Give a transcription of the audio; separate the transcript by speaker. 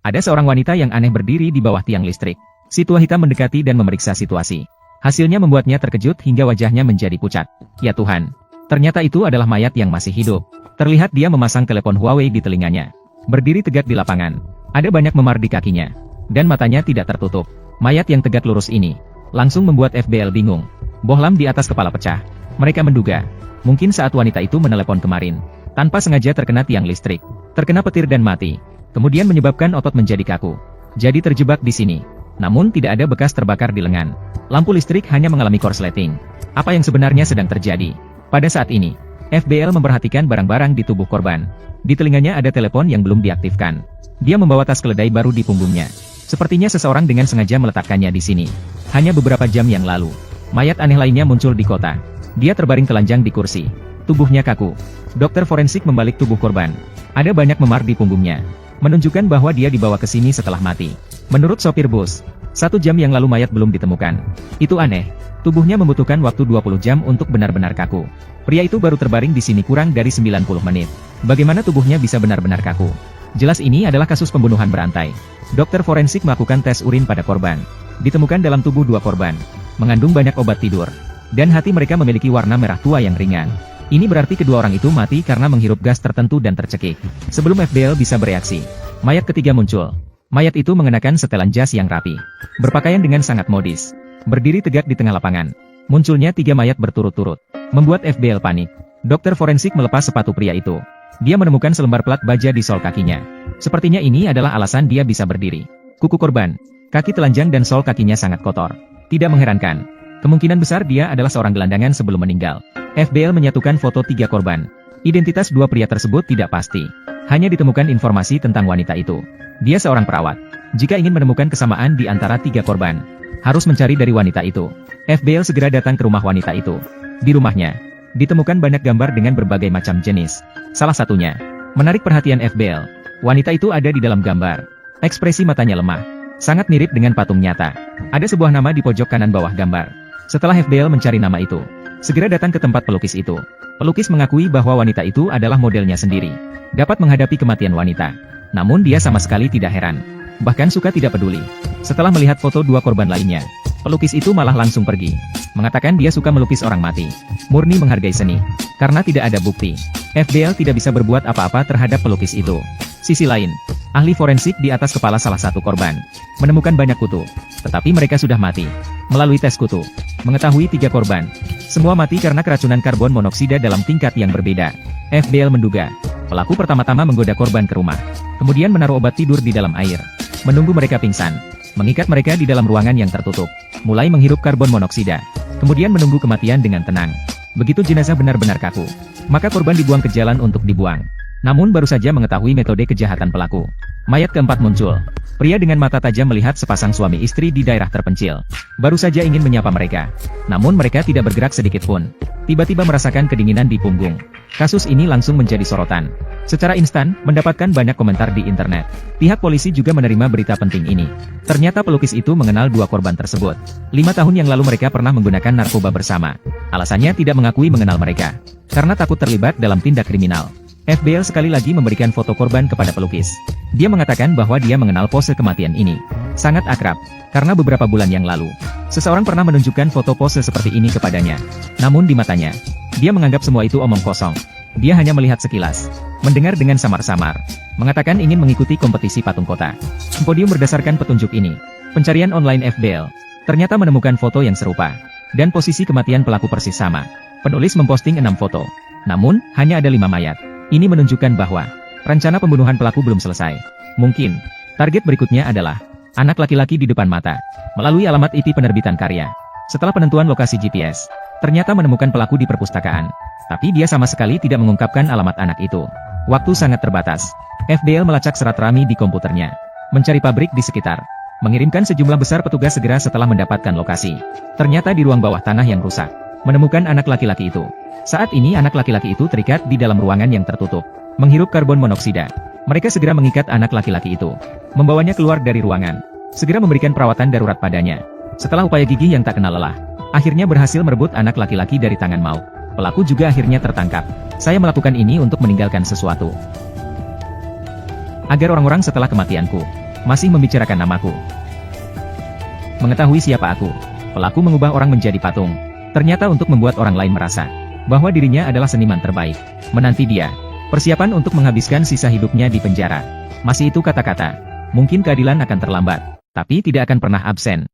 Speaker 1: Ada seorang wanita yang aneh berdiri di bawah tiang listrik. Si tua hitam mendekati dan memeriksa situasi. Hasilnya membuatnya terkejut hingga wajahnya menjadi pucat. Ya Tuhan, ternyata itu adalah mayat yang masih hidup. Terlihat dia memasang telepon Huawei di telinganya. Berdiri tegak di lapangan. Ada banyak memar di kakinya. Dan matanya tidak tertutup. Mayat yang tegak lurus ini langsung membuat FBL bingung. Bohlam di atas kepala pecah. Mereka menduga, mungkin saat wanita itu menelepon kemarin, tanpa sengaja terkena tiang listrik, terkena petir dan mati. Kemudian menyebabkan otot menjadi kaku. Jadi terjebak di sini. Namun tidak ada bekas terbakar di lengan. Lampu listrik hanya mengalami korsleting. Apa yang sebenarnya sedang terjadi? Pada saat ini, FBL memperhatikan barang-barang di tubuh korban. Di telinganya ada telepon yang belum diaktifkan. Dia membawa tas keledai baru di punggungnya. Sepertinya seseorang dengan sengaja meletakkannya di sini. Hanya beberapa jam yang lalu, mayat aneh lainnya muncul di kota. Dia terbaring telanjang di kursi. Tubuhnya kaku. Dokter forensik membalik tubuh korban. Ada banyak memar di punggungnya, menunjukkan bahwa dia dibawa ke sini setelah mati. Menurut sopir bus, 1 jam yang lalu mayat belum ditemukan. Itu aneh. Tubuhnya membutuhkan waktu 20 jam untuk benar-benar kaku. Pria itu baru terbaring di sini kurang dari 90 menit. Bagaimana tubuhnya bisa benar-benar kaku? Jelas ini adalah kasus pembunuhan berantai. Dokter forensik melakukan tes urin pada korban. Ditemukan dalam tubuh 2 korban, mengandung banyak obat tidur. Dan hati mereka memiliki warna merah tua yang ringan. Ini berarti kedua orang itu mati karena menghirup gas tertentu dan tercekik. Sebelum FBL bisa bereaksi, mayat ketiga muncul. Mayat itu mengenakan setelan jas yang rapi, berpakaian dengan sangat modis, berdiri tegak di tengah lapangan. Munculnya 3 mayat berturut-turut, membuat FBL panik. Dokter forensik melepas sepatu pria itu. Dia menemukan selembar plat baja di sol kakinya. Sepertinya ini adalah alasan dia bisa berdiri. Kuku korban, kaki telanjang dan sol kakinya sangat kotor. Tidak mengherankan. Kemungkinan besar dia adalah seorang gelandangan sebelum meninggal. FBL menyatukan foto 3 korban. Identitas 2 pria tersebut tidak pasti. Hanya ditemukan informasi tentang wanita itu. Dia seorang perawat. Jika ingin menemukan kesamaan di antara 3 korban, harus mencari dari wanita itu. FBL segera datang ke rumah wanita itu. Di rumahnya, ditemukan banyak gambar dengan berbagai macam jenis. Salah satunya, menarik perhatian FBL. Wanita itu ada di dalam gambar. Ekspresi matanya lemah. Sangat mirip dengan patung nyata. Ada sebuah nama di pojok kanan bawah gambar. Setelah FBL mencari nama itu, segera datang ke tempat pelukis itu. Pelukis mengakui bahwa wanita itu adalah modelnya sendiri. Dapat menghadapi kematian wanita. Namun dia sama sekali tidak heran. Bahkan suka tidak peduli. Setelah melihat foto 2 korban lainnya, pelukis itu malah langsung pergi. Mengatakan dia suka melukis orang mati. Murni menghargai seni. Karena tidak ada bukti, FBL tidak bisa berbuat apa-apa terhadap pelukis itu. Sisi lain, ahli forensik di atas kepala salah satu korban menemukan banyak kutu, tetapi mereka sudah mati. Melalui tes kutu, mengetahui 3 korban semua mati karena keracunan karbon monoksida dalam tingkat yang berbeda. FBL menduga, pelaku pertama-tama menggoda korban ke rumah, kemudian menaruh obat tidur di dalam air, menunggu mereka pingsan, mengikat mereka di dalam ruangan yang tertutup, mulai menghirup karbon monoksida, kemudian menunggu kematian dengan tenang. Begitu jenazah benar-benar kaku, maka korban dibuang ke jalan untuk dibuang. Namun baru saja mengetahui metode kejahatan pelaku, mayat keempat muncul. Pria dengan mata tajam melihat sepasang suami istri di daerah terpencil. Baru saja ingin menyapa mereka. Namun mereka tidak bergerak sedikit pun. Tiba-tiba merasakan kedinginan di punggung. Kasus ini langsung menjadi sorotan. Secara instan, mendapatkan banyak komentar di internet. Pihak polisi juga menerima berita penting ini. Ternyata pelukis itu mengenal 2 korban tersebut. 5 tahun yang lalu mereka pernah menggunakan narkoba bersama. Alasannya tidak mengakui mengenal mereka, karena takut terlibat dalam tindak kriminal. FBL sekali lagi memberikan foto korban kepada pelukis. Dia mengatakan bahwa dia mengenal pose kematian ini. Sangat akrab, karena beberapa bulan yang lalu, seseorang pernah menunjukkan foto pose seperti ini kepadanya. Namun di matanya, dia menganggap semua itu omong kosong. Dia hanya melihat sekilas, mendengar dengan samar-samar, mengatakan ingin mengikuti kompetisi patung kota. Podium berdasarkan petunjuk ini, pencarian online FBL, ternyata menemukan foto yang serupa, dan posisi kematian pelaku persis sama. Penulis memposting 6 foto, namun hanya ada 5 mayat. Ini menunjukkan bahwa rencana pembunuhan pelaku belum selesai. Mungkin target berikutnya adalah anak laki-laki di depan mata. Melalui alamat IT penerbitan karya, setelah penentuan lokasi GPS, ternyata menemukan pelaku di perpustakaan. Tapi dia sama sekali tidak mengungkapkan alamat anak itu. Waktu sangat terbatas. FBL melacak serat rami di komputernya, mencari pabrik di sekitar, mengirimkan sejumlah besar petugas segera setelah mendapatkan lokasi. Ternyata di ruang bawah tanah yang rusak, menemukan anak laki-laki itu. Saat ini anak laki-laki itu terikat di dalam ruangan yang tertutup, menghirup karbon monoksida. Mereka segera mengikat anak laki-laki itu, membawanya keluar dari ruangan, segera memberikan perawatan darurat padanya. Setelah upaya gigih yang tak kenal lelah, akhirnya berhasil merebut anak laki-laki dari tangan Mauk. Pelaku juga akhirnya tertangkap. Saya melakukan ini untuk meninggalkan sesuatu, agar orang-orang setelah kematianku Masih membicarakan namaku. Mengetahui siapa aku, pelaku mengubah orang menjadi patung. Ternyata untuk membuat orang lain merasa bahwa dirinya adalah seniman terbaik. Menanti dia. Persiapan untuk menghabiskan sisa hidupnya di penjara. Masih itu kata-kata. Mungkin keadilan akan terlambat, tapi tidak akan pernah absen.